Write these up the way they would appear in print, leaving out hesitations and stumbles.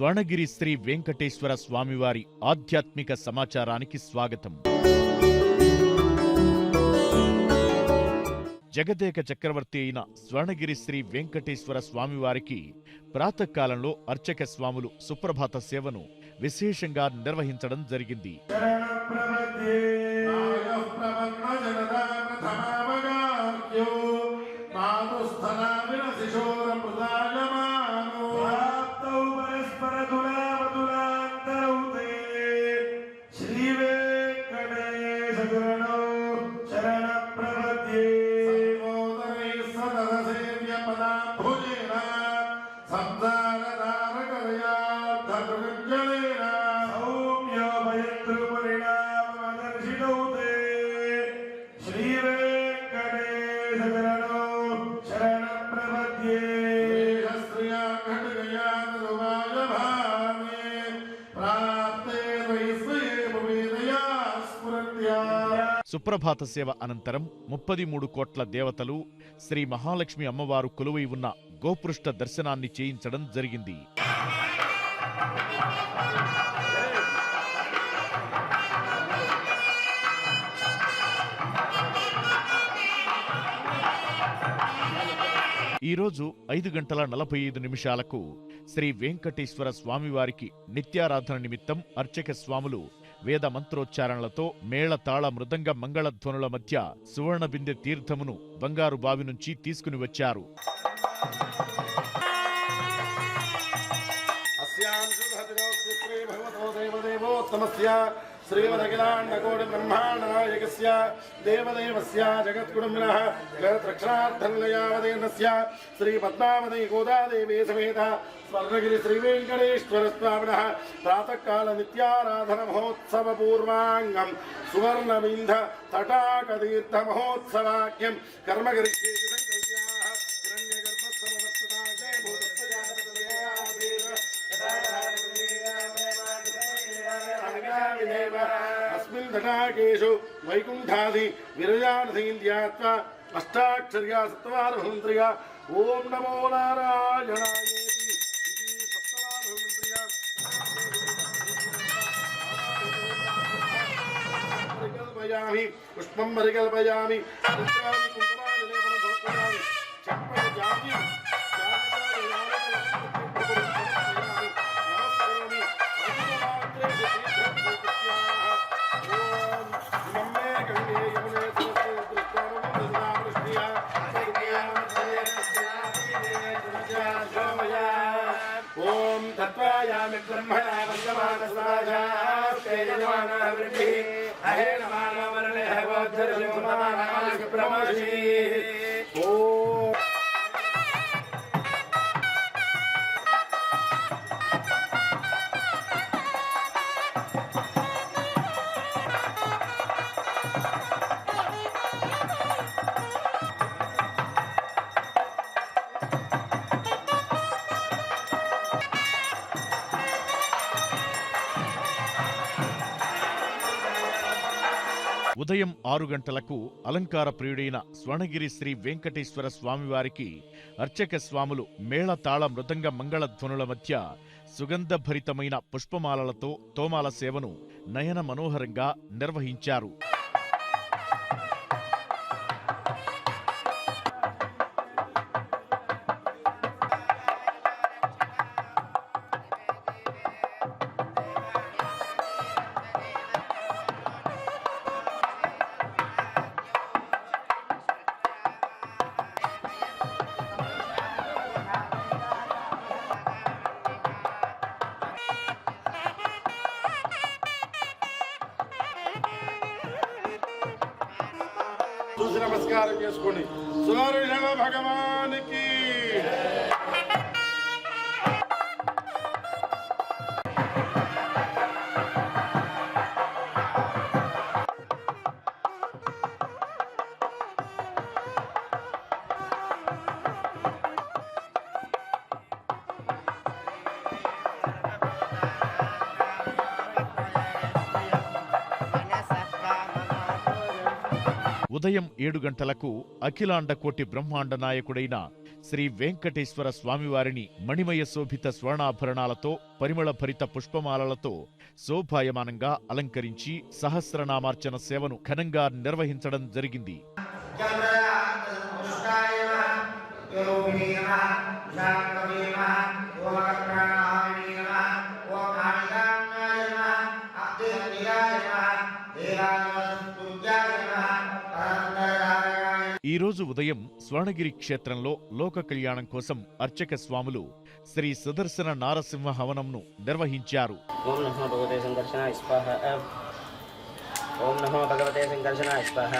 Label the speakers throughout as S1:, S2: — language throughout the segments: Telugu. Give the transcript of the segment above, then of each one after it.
S1: స్వర్ణగిరి శ్రీ వెంకటేశ్వర స్వామివారి ఆధ్యాత్మిక సమాచారానికి స్వాగతం. జగదేక చక్రవర్తి అయిన స్వర్ణగిరి శ్రీ వెంకటేశ్వర స్వామివారికి ప్రాతకాలంలో అర్చక స్వాములు సుప్రభాత సేవను విశేషంగా నిర్వహించడం జరిగింది. సుప్రభాత సేవ అనంతరం 33 కోట్ల దేవతలు శ్రీ మహాలక్ష్మి అమ్మవారు కొలువై ఉన్న గోపృష్ఠ దర్శనాన్ని చేయించడం జరిగింది. ఈరోజు 5:45 శ్రీ వెంకటేశ్వర స్వామివారికి నిత్యారాధన నిమిత్తం అర్చక స్వాములు వేద మంత్రోచ్చారణలతో మేళతాళ మృదంగ మంగళధ్వనుల మధ్య సువర్ణ బిందె తీర్థమును బంగారు బావి నుంచి తీసుకుని వచ్చారు.
S2: श्रीमदखिलाण्डकोटि ब्रह्माण्डनायकस्य देवदेवस्य जगत्कुटुम्बिनः जगत्रक्षणार्थनिलयावदेनस्य श्री पद्मावती गोदादेवी समेत स्वर्णगिरि श्रीवेङ्कटेश्वर स्वामिनः प्रातःकाल नित्याराधन महोत्सव पूर्वाङ्गं सुवर्णबिन्ध तटाकतीर्थ महोत्सवाख्यं कर्मकरिष्ये तटाकेषु वैकुण्ठादि विरजानधीन्द्यात्वा अष्टाक्षर्या सप्तवारभून्त्रिया ओं नमो नारायणायेति सप्तवारभून्त्रिया परिकल्पयामि पुष्पं परिकल्पयामि तत्त्वायामि ब्रह्मणा वन्दमानस्वाजास्तेजमानवृद्धि अहेणमानवरणे भगवद्धर्ममानाशुप्रमोषि
S1: ఉదయం 6 గంటలకు అలంకార ప్రియుడైన స్వర్ణగిరి శ్రీ వెంకటేశ్వర స్వామివారికి అర్చక స్వాములు మేళతాళ మృదంగ మంగళధ్వనుల మధ్య సుగంధభరితమైన పుష్పమాలలతో తోమాల సేవను నయన మనోహరంగా నిర్వహించారు.
S2: నమస్కారం చేసుకోండి. సుదర్శన భగవానికి
S1: ఉదయం 7 గంటలకు అఖిలాండ కోటి బ్రహ్మాండ నాయకుడైన శ్రీ వెంకటేశ్వర స్వామివారిని మణిమయ శోభిత స్వర్ణాభరణాలతో పరిమళ భరిత పుష్పమాలలతో శోభాయమానంగా అలంకరించి సహస్రనామార్చన సేవను ఘనంగా నిర్వహించడం జరిగింది. ఈ రోజు ఉదయం స్వర్ణగిరి క్షేత్రంలో లోక కళ్యాణం కోసం అర్చక స్వాములు శ్రీ సుదర్శన నారసింహ హవనంను నిర్వహించారు.
S3: ఓం నమో భగవతే సంకర్షణాయ స్వాహ. ఓం నమో భగవతే సంకర్షణాయ స్వాహ.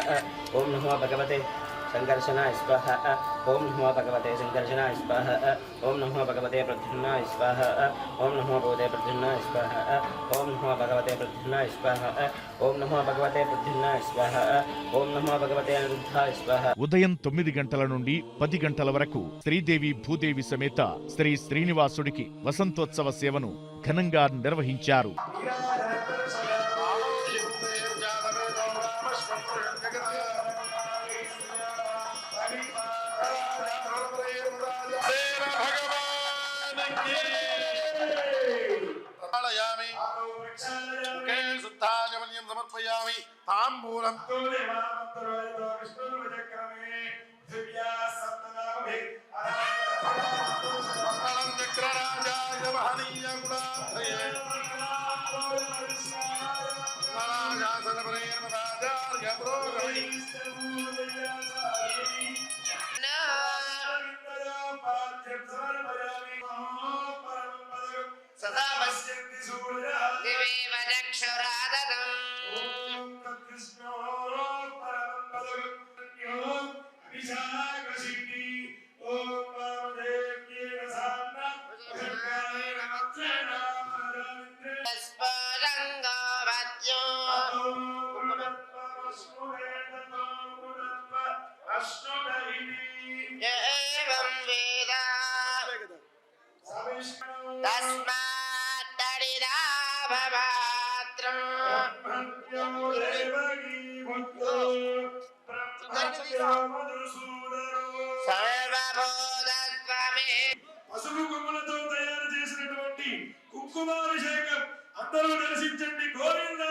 S3: ఓం నమో భగవతే సంకర్షణాయ స్వాహ. ఓం నమో భగవతే సంకర్షణాయ స్వాహ. ఓం నమో భగవతే ప్రద్యుమ్నాయ స్వాహ. ఓం నమో భగవతే ప్రద్యుమ్నాయ స్వాహ. ఓం నమో భగవతే ప్రద్యుమ్నాయ స్వాహ. ఓం నమో భగవతే ప్రద్యుమ్నాయ స్వాహ. ఓం నమో భగవతే అనిరుద్ధాయ స్వాహ.
S1: ఉదయం 9 గంటల నుండి 10 గంటల వరకు శ్రీదేవి భూదేవి సమేత శ్రీ శ్రీనివాసుడికి వసంతోత్సవ సేవను ఘనంగా నిర్వహించారు.
S2: సమర్పయామి తాంబూలం పసుపు కొమ్ములతో తయారు చేసినటువంటి కుంకుమాభిషేకం అందరూ దర్శించండి. గోవిందా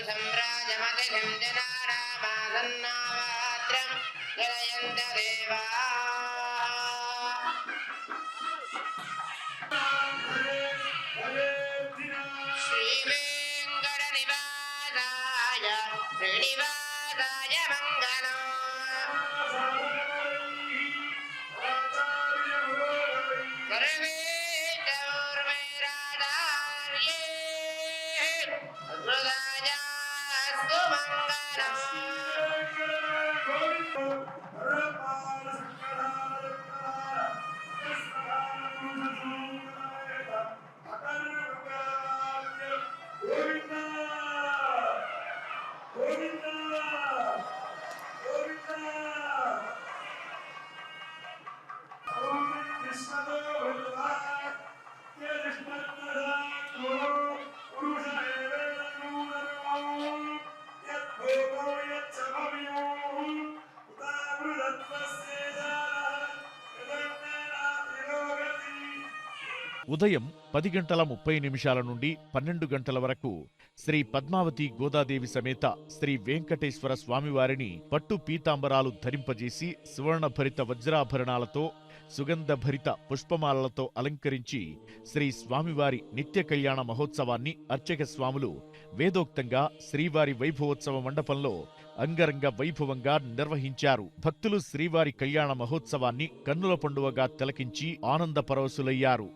S4: సంరాజమతిథిం జనానామాసన్నావాత్రం జనయంత దేవా శ్రీవేంకట నివాసాయ శ్రీనివాసాయ మంగళం. సర్వే
S1: ఉదయం 10:30 నుండి 12 వరకు శ్రీ పద్మావతి గోదాదేవి సమేత శ్రీ వెంకటేశ్వర స్వామివారిని పట్టు పీతాంబరాలు ధరింపజేసి సువర్ణభరిత వజ్రాభరణాలతో సుగంధభరిత పుష్పమాలలతో అలంకరించి శ్రీ స్వామివారి నిత్య కళ్యాణ మహోత్సవాన్ని అర్చక స్వాములు వేదోక్తంగా శ్రీవారి వైభవోత్సవ మండపంలో అంగరంగ వైభవంగా నిర్వహించారు. భక్తులు శ్రీవారి కళ్యాణ మహోత్సవాన్ని కన్నుల పండువగా తిలకించి ఆనంద పరవశులయ్యారు.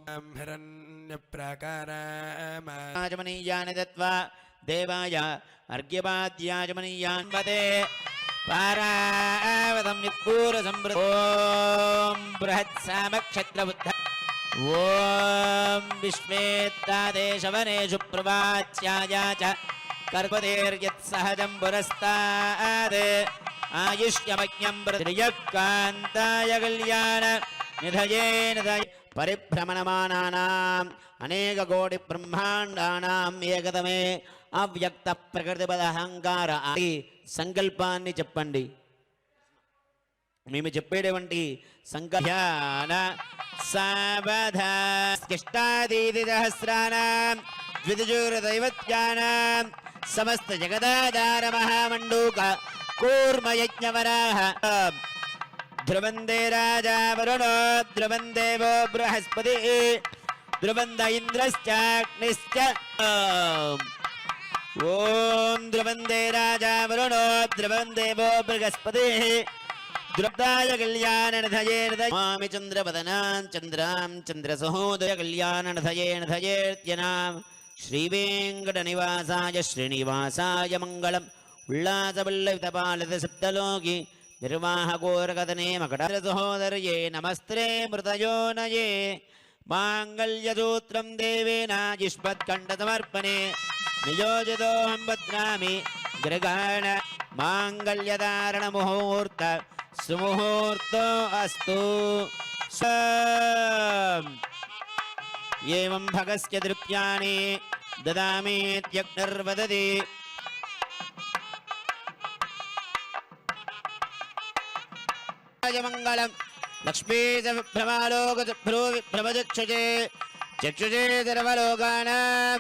S5: ఆచమనీయాని దత్వా దేవాయ అర్ఘ్యపాద్యాచమనీయాన్ వదే పారావతం నిపూర సంవృత ఓం బృహత్సామక్షత్రబుద్ధ ఓం విశ్వేత్తాదేశవనేషు ప్రవాచ్యాయ చ కర్పదేర్యత్సహజం పురస్తాద్ ఆయుష్యమజ్ఞం ప్రతియకాంతాయ కళ్యాణ నిధయే నిధయ పరిభ్రమణమానానాం అనేక కోటి బ్రహ్మాండానాం ఏకతమే అవ్యక్త ప్రకృతిపద అహంకార ఆది సంకల్పాన్ని చెప్పండి. మేము చెప్పేటువంటి సంకల్పాన సావధాష్టాదీది సహస్రానాం ద్విజూర దైవత్యానాం సమస్త జగదాధార మహామండూక కూర్మయజ్ఞవరాహ ధ్రువందే రాజా వరుణో ధ్రువం దేవో బృహస్పతి ధ్రువంద ఇంద్రశ్చాగ్నిశ్చ ఓం ధ్రువందే రాజా వరుణో ధ్రువం దేవో బృహస్పతి ధ్రువదాయ కళ్యాణనిధయే నిధయామి చంద్రవదనాం చంద్రాం చంద్రసహోదయ కళ్యాణనిధయే నిధయేత్యనాం శ్రీవేంకటనివాసాయ శ్రీనివాసాయ మంగళం ఉల్లాసపల్లవితపాలిత సప్తలోకి నిర్వాహకోరకథనే మకటసహోదర్యే నమస్తే మృతయోనయే మాంగళ్యసూత్రం దేవేనాయుష్మత్కంఠసమర్పణే నియోజితోహం బధ్నామి గ్రగాణ మాంగళ్యధారణ ముహూర్త సుముహూర్తో అస్తు. ఏవం భగస్య ద్రవ్యాణి దదామీత్యగ్నిర్వదతి మంగళం లక్ష్మీ విభ్రమచక్షుషే చక్షుషే సర్వలోకానాం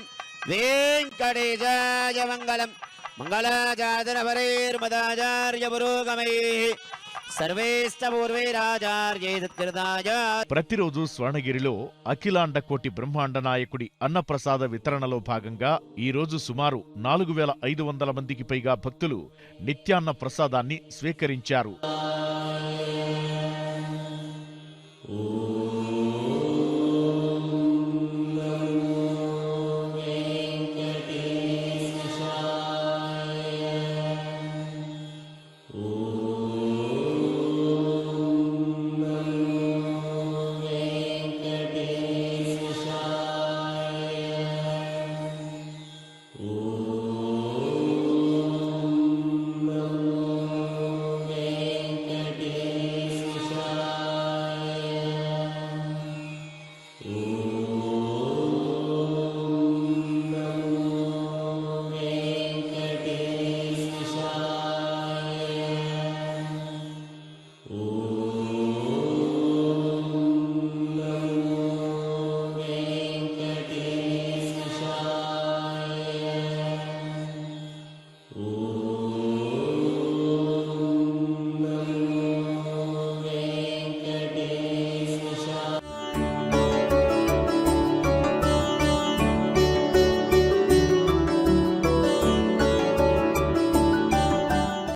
S5: వెంకటేశాయ మంగళం మంగళాచార్యపరైర్మదాచార్య పురోగమైః సర్వేశ్చ పూర్వైరాచార్యై సత్కృతాయ.
S1: ప్రతిరోజు స్వర్ణగిరిలో అఖిలాండ కోటి బ్రహ్మాండ నాయకుడి అన్నప్రసాద వితరణలో భాగంగా ఈ రోజు సుమారు 4500 మందికి పైగా భక్తులు నిత్యాన్న ప్రసాదాన్ని స్వీకరించారు.